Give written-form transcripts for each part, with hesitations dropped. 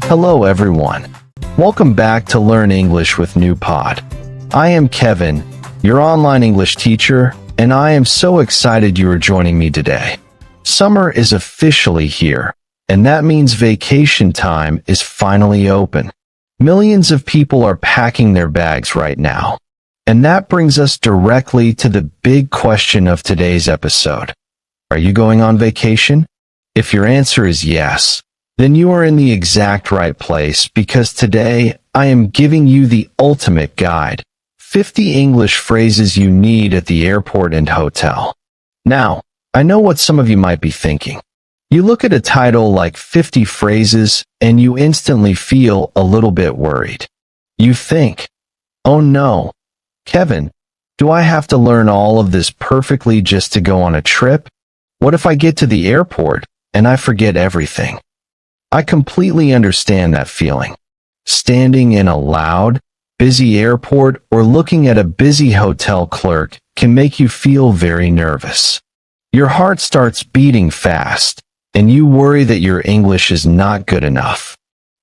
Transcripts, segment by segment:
Hello everyone. Welcome back to Learn English with Newpod. I am Kevin, your online English teacher, and I am so excited you are joining me today. Summer is officially here, and that means vacation time is finally open. Millions of people are packing their bags right now. And that brings us directly to the big question of today's episode. Are you going on vacation? If your answer is yes, then you are in the exact right place because today I am giving you the ultimate guide, 50 English phrases you need at the airport and hotel. Now, I know what some of you might be thinking. You look at a title like 50 phrases and you instantly feel a little bit worried. You think, oh no, Kevin, do I have to learn all of this perfectly just to go on a trip? What if I get to the airport and I forget everything? I completely understand that feeling. Standing in a loud, busy airport or looking at a busy hotel clerk can make you feel very nervous. Your heart starts beating fast, and you worry that your English is not good enough.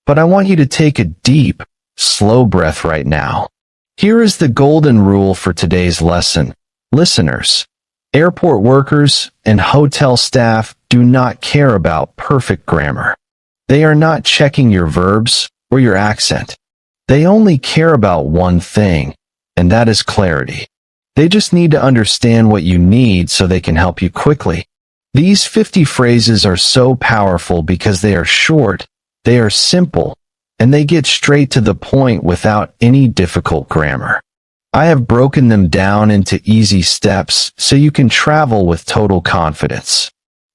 But I want you to take a deep, slow breath right now. Here is the golden rule for today's lesson. Listeners, airport workers and hotel staff do not care about perfect grammar. They are not checking your verbs or your accent. They only care about one thing, and that is clarity. They just need to understand what you need so they can help you quickly. These 50 phrases are so powerful because they are short, they are simple, and they get straight to the point without any difficult grammar. I have broken them down into easy steps so you can travel with total confidence.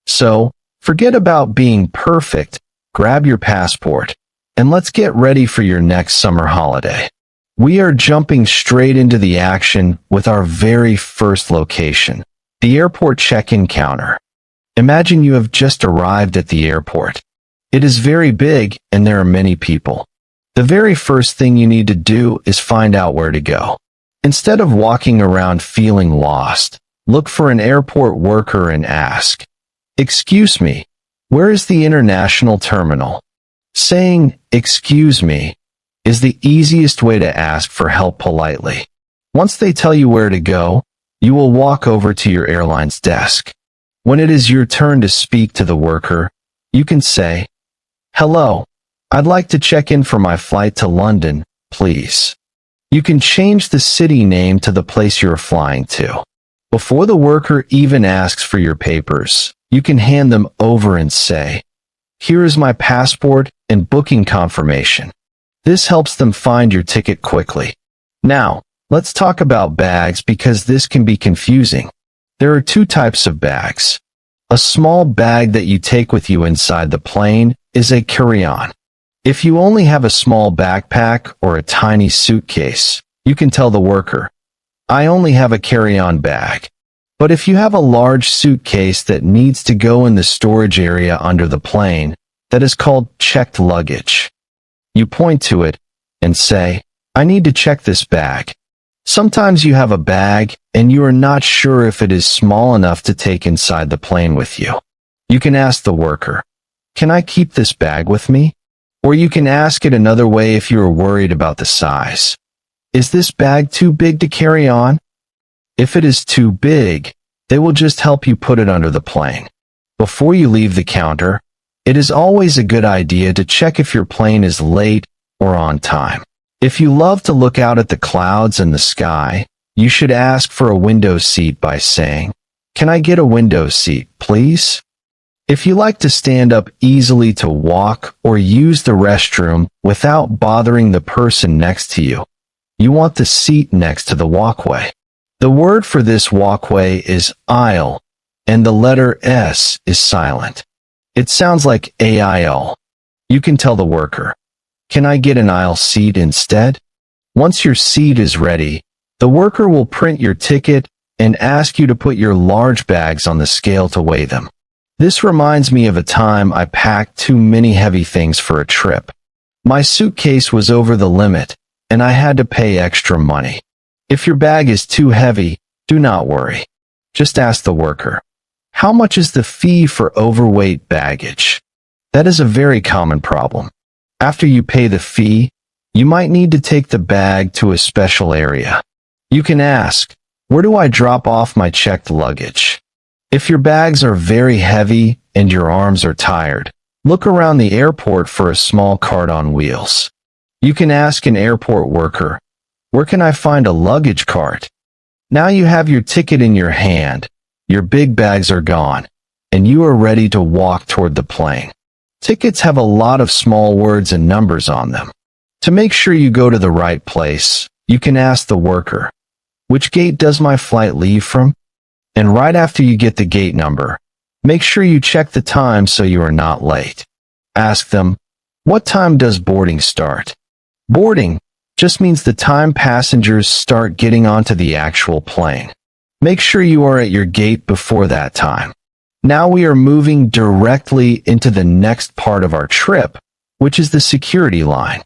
So, forget about being perfect. Grab your passport, and let's get ready for your next summer holiday. We are jumping straight into the action with our very first location, the airport check-in counter. Imagine you have just arrived at the airport. It is very big, and there are many people. The very first thing you need to do is find out where to go. Instead of walking around feeling lost, look for an airport worker and ask, "Excuse me, where is the international terminal?" Saying, "Excuse me," is the easiest way to ask for help politely. Once they tell you where to go, you will walk over to your airline's desk. When it is your turn to speak to the worker, you can say, "Hello, I'd like to check in for my flight to London, please." You can change the city name to the place you're flying to. Before the worker even asks for your papers, you can hand them over and say, "Here is my passport and booking confirmation." This helps them find your ticket quickly. Now, let's talk about bags because this can be confusing. There are two types of bags. A small bag that you take with you inside the plane is a carry-on. If you only have a small backpack or a tiny suitcase, you can tell the worker, "I only have a carry-on bag." But if you have a large suitcase that needs to go in the storage area under the plane, that is called checked luggage. You point to it and say, "I need to check this bag." Sometimes you have a bag and you are not sure if it is small enough to take inside the plane with you. You can ask the worker, "Can I keep this bag with me?" Or you can ask it another way if you are worried about the size. "Is this bag too big to carry on?" If it is too big, they will just help you put it under the plane. Before you leave the counter, it is always a good idea to check if your plane is late or on time. If you love to look out at the clouds and the sky, you should ask for a window seat by saying, "Can I get a window seat, please?" If you like to stand up easily to walk or use the restroom without bothering the person next to you, you want the seat next to the walkway. The word for this walkway is aisle, and the letter S is silent. It sounds like AIL. You can tell the worker, "Can I get an aisle seat instead?" Once your seat is ready, the worker will print your ticket and ask you to put your large bags on the scale to weigh them. This reminds me of a time I packed too many heavy things for a trip. My suitcase was over the limit, and I had to pay extra money. If your bag is too heavy, do not worry. Just ask the worker, "How much is the fee for overweight baggage?" That is a very common problem. After you pay the fee, you might need to take the bag to a special area. You can ask, "Where do I drop off my checked luggage?" If your bags are very heavy and your arms are tired, look around the airport for a small cart on wheels. You can ask an airport worker, "Where can I find a luggage cart?" Now you have your ticket in your hand, your big bags are gone, and you are ready to walk toward the plane. Tickets have a lot of small words and numbers on them. To make sure you go to the right place, you can ask the worker, "Which gate does my flight leave from?" And right after you get the gate number, make sure you check the time so you are not late. Ask them, "What time does boarding start?" Boarding just means the time passengers start getting onto the actual plane. Make sure you are at your gate before that time. Now we are moving directly into the next part of our trip, which is the security line.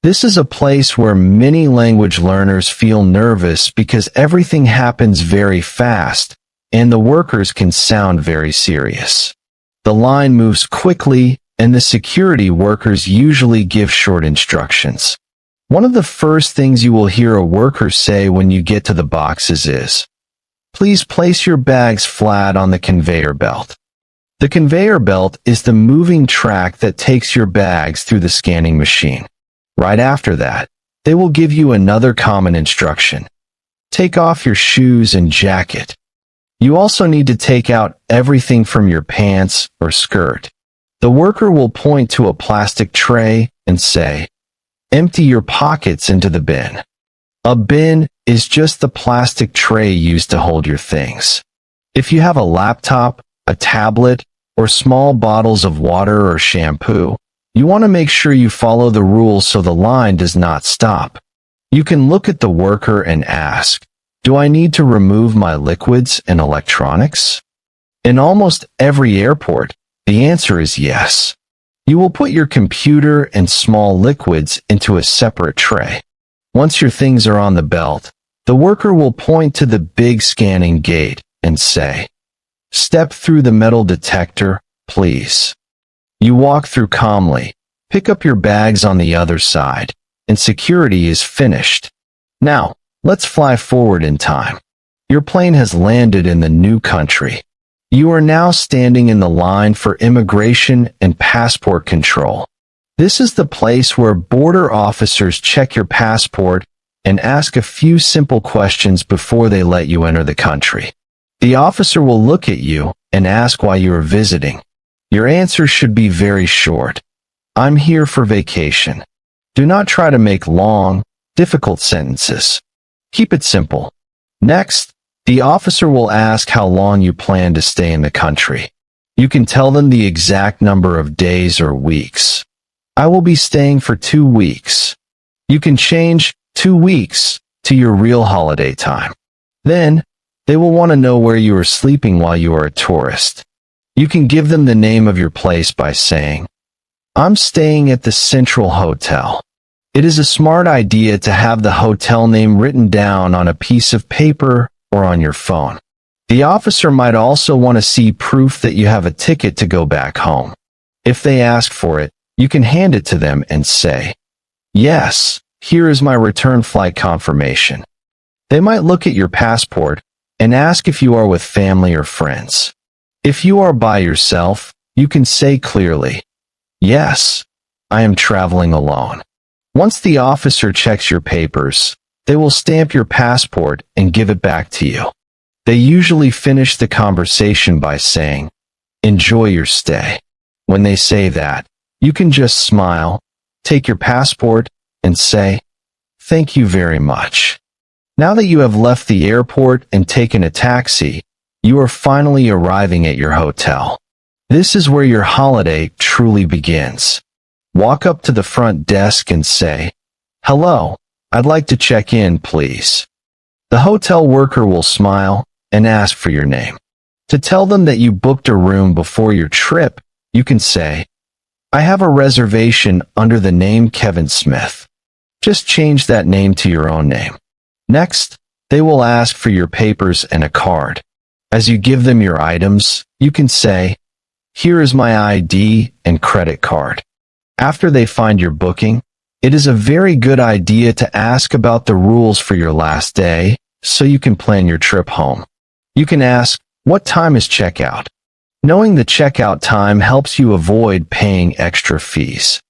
This is a place where many language learners feel nervous because everything happens very fast, and the workers can sound very serious. The line moves quickly, and the security workers usually give short instructions. One of the first things you will hear a worker say when you get to the boxes is, "Please place your bags flat on the conveyor belt." The conveyor belt is the moving track that takes your bags through the scanning machine. Right after that, they will give you another common instruction. Take off your shoes and jacket. You also need to take out everything from your pants or skirt. The worker will point to a plastic tray and say, "Empty your pockets into the bin." A bin is just the plastic tray used to hold your things. If you have a laptop, a tablet, or small bottles of water or shampoo, you want to make sure you follow the rules so the line does not stop. You can look at the worker and ask, "Do I need to remove my liquids and electronics?" In almost every airport, the answer is yes. You will put your computer and small liquids into a separate tray. Once your things are on the belt, the worker will point to the big scanning gate and say, "Step through the metal detector, please." You walk through calmly, pick up your bags on the other side, and security is finished. Now, let's fly forward in time. Your plane has landed in the new country. You are now standing in the line for immigration and passport control. This is the place where border officers check your passport and ask a few simple questions before they let you enter the country. The officer will look at you and ask why you are visiting. Your answer should be very short. "I'm here for vacation." Do not try to make long, difficult sentences. Keep it simple. Next, the officer will ask how long you plan to stay in the country. You can tell them the exact number of days or weeks. "I will be staying for 2 weeks." You can change 2 weeks to your real holiday time. Then, they will want to know where you are sleeping while you are a tourist. You can give them the name of your place by saying, "I'm staying at the Central Hotel." It is a smart idea to have the hotel name written down on a piece of paper or on your phone. The officer might also want to see proof that you have a ticket to go back home. If they ask for it, you can hand it to them and say, "Yes, here is my return flight confirmation." They might look at your passport and ask if you are with family or friends. If you are by yourself, you can say clearly, "Yes, I am traveling alone." Once the officer checks your papers, they will stamp your passport and give it back to you. They usually finish the conversation by saying, "Enjoy your stay." When they say that, you can just smile, take your passport, and say, "Thank you very much." Now that you have left the airport and taken a taxi, you are finally arriving at your hotel. This is where your holiday truly begins. Walk up to the front desk and say, "Hello, I'd like to check in, please." The hotel worker will smile and ask for your name. To tell them that you booked a room before your trip, you can say, "I have a reservation under the name Kevin Smith." Just change that name to your own name. Next, they will ask for your papers and a card. As you give them your items, you can say, "Here is my ID and credit card." After they find your booking, it is a very good idea to ask about the rules for your last day so you can plan your trip home. You can ask, what time is checkout? Knowing the checkout time helps you avoid paying extra fees.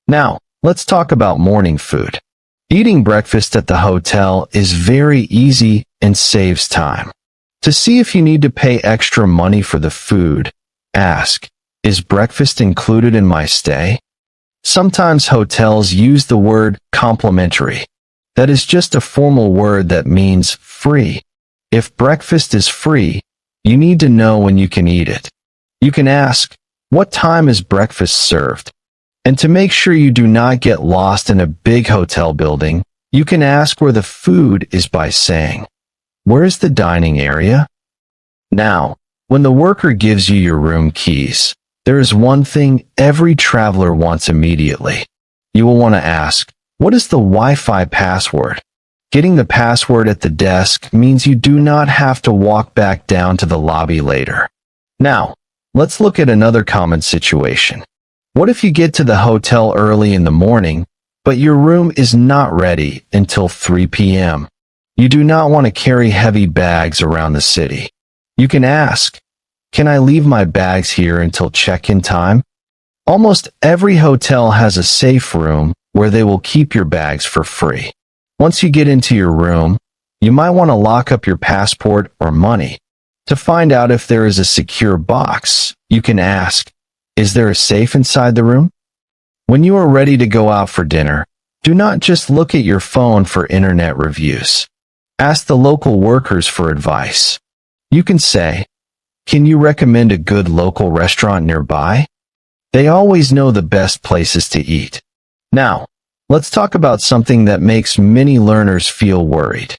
Now, let's talk about morning food. Eating breakfast at the hotel is very easy and saves time. To see if you need to pay extra money for the food, ask, is breakfast included in my stay? Sometimes hotels use the word complimentary. That is just a formal word that means free. If breakfast is free, you need to know when you can eat it. You can ask, what time is breakfast served? And to make sure you do not get lost in a big hotel building, you can ask where the food is by saying, where is the dining area? Now, when the worker gives you your room keys, there is one thing every traveler wants immediately. You will want to ask, what is the Wi-Fi password? Getting the password at the desk means you do not have to walk back down to the lobby later. Now, let's look at another common situation. What if you get to the hotel early in the morning, but your room is not ready until 3 p.m.? You do not want to carry heavy bags around the city. You can ask, can I leave my bags here until check-in time? Almost every hotel has a safe room where they will keep your bags for free. Once you get into your room, you might want to lock up your passport or money. To find out if there is a secure box, you can ask, is there a safe inside the room? When you are ready to go out for dinner, do not just look at your phone for internet reviews. Ask the local workers for advice. You can say, can you recommend a good local restaurant nearby? They always know the best places to eat. Now, let's talk about something that makes many learners feel worried.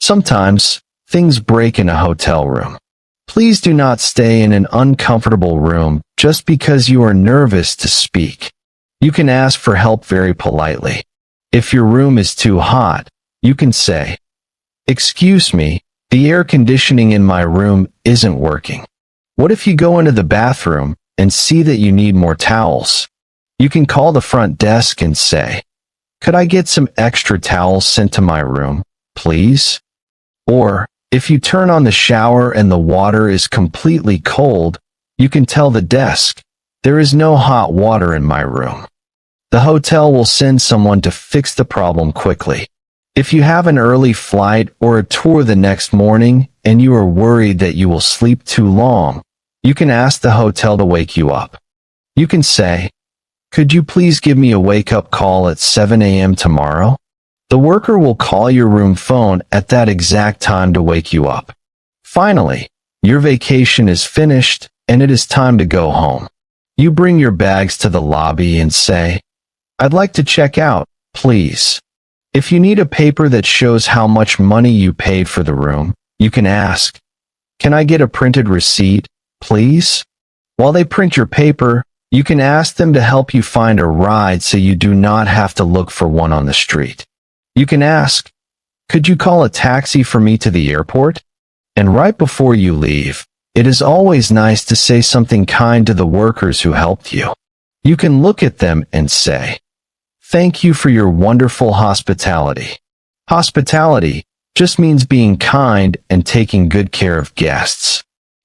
Sometimes, things break in a hotel room. Please do not stay in an uncomfortable room just because you are nervous to speak. You can ask for help very politely. If your room is too hot, you can say, excuse me, the air conditioning in my room isn't working. What if you go into the bathroom and see that you need more towels? You can call the front desk and say, could I get some extra towels sent to my room, please? Or, if you turn on the shower and the water is completely cold, you can tell the desk, there is no hot water in my room. The hotel will send someone to fix the problem quickly. If you have an early flight or a tour the next morning and you are worried that you will sleep too long, you can ask the hotel to wake you up. You can say, could you please give me a wake-up call at 7 a.m. tomorrow? The worker will call your room phone at that exact time to wake you up. Finally, your vacation is finished and it is time to go home. You bring your bags to the lobby and say, I'd like to check out, please. If you need a paper that shows how much money you paid for the room, you can ask, can I get a printed receipt, please? While they print your paper, you can ask them to help you find a ride so you do not have to look for one on the street. You can ask, could you call a taxi for me to the airport? And right before you leave, it is always nice to say something kind to the workers who helped you. You can look at them and say, thank you for your wonderful hospitality. Hospitality just means being kind and taking good care of guests.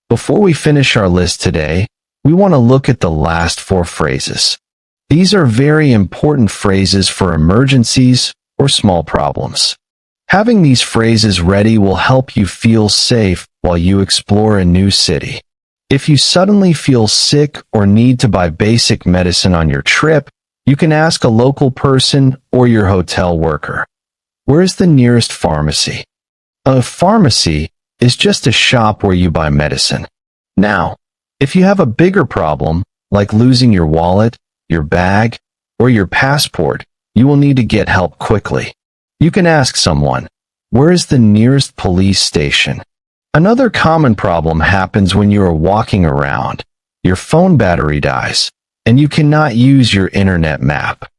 Before we finish our list today, we want to look at the last 4 phrases. These are very important phrases for emergencies or small problems. Having these phrases ready will help you feel safe while you explore a new city. If you suddenly feel sick or need to buy basic medicine on your trip, you can ask a local person or your hotel worker, where is the nearest pharmacy? A pharmacy is just a shop where you buy medicine. Now, if you have a bigger problem, like losing your wallet, your bag, or your passport, you will need to get help quickly. You can ask someone, where is the nearest police station? Another common problem happens when you are walking around. Your phone battery dies, and you cannot use your internet map.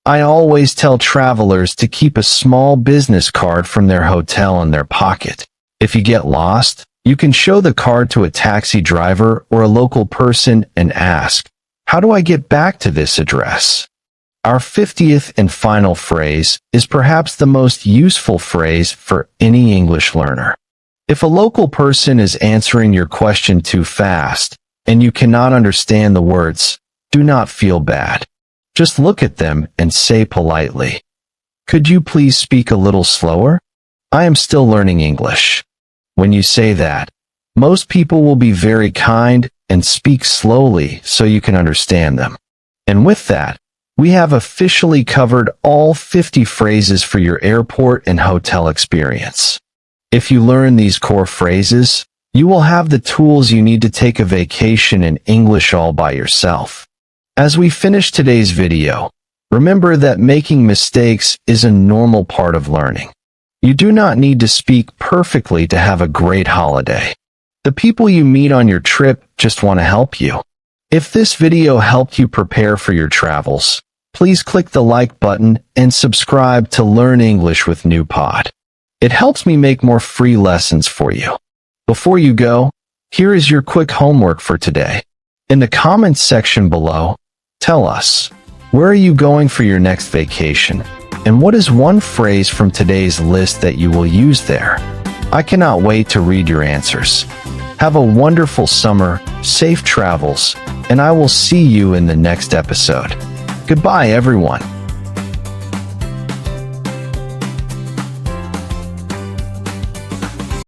I always tell travelers to keep a small business card from their hotel in their pocket. If you get lost, you can show the card to a taxi driver or a local person and ask, how do I get back to this address? Our 50th and final phrase is perhaps the most useful phrase for any English learner. If a local person is answering your question too fast and you cannot understand the words, do not feel bad. Just look at them and say politely, "Could you please speak a little slower? I am still learning English." When you say that, most people will be very kind and speak slowly so you can understand them. And with that, we have officially covered all 50 phrases for your airport and hotel experience. If you learn these core phrases, you will have the tools you need to take a vacation in English all by yourself. As we finish today's video, remember that making mistakes is a normal part of learning. You do not need to speak perfectly to have a great holiday. The people you meet on your trip just want to help you. If this video helped you prepare for your travels, please click the like button and subscribe to Learn English with Newpod. It helps me make more free lessons for you. Before you go, here is your quick homework for today. In the comments section below, tell us, where are you going for your next vacation? And what is one phrase from today's list that you will use there? I cannot wait to read your answers. Have a wonderful summer, safe travels, and I will see you in the next episode. Goodbye, everyone.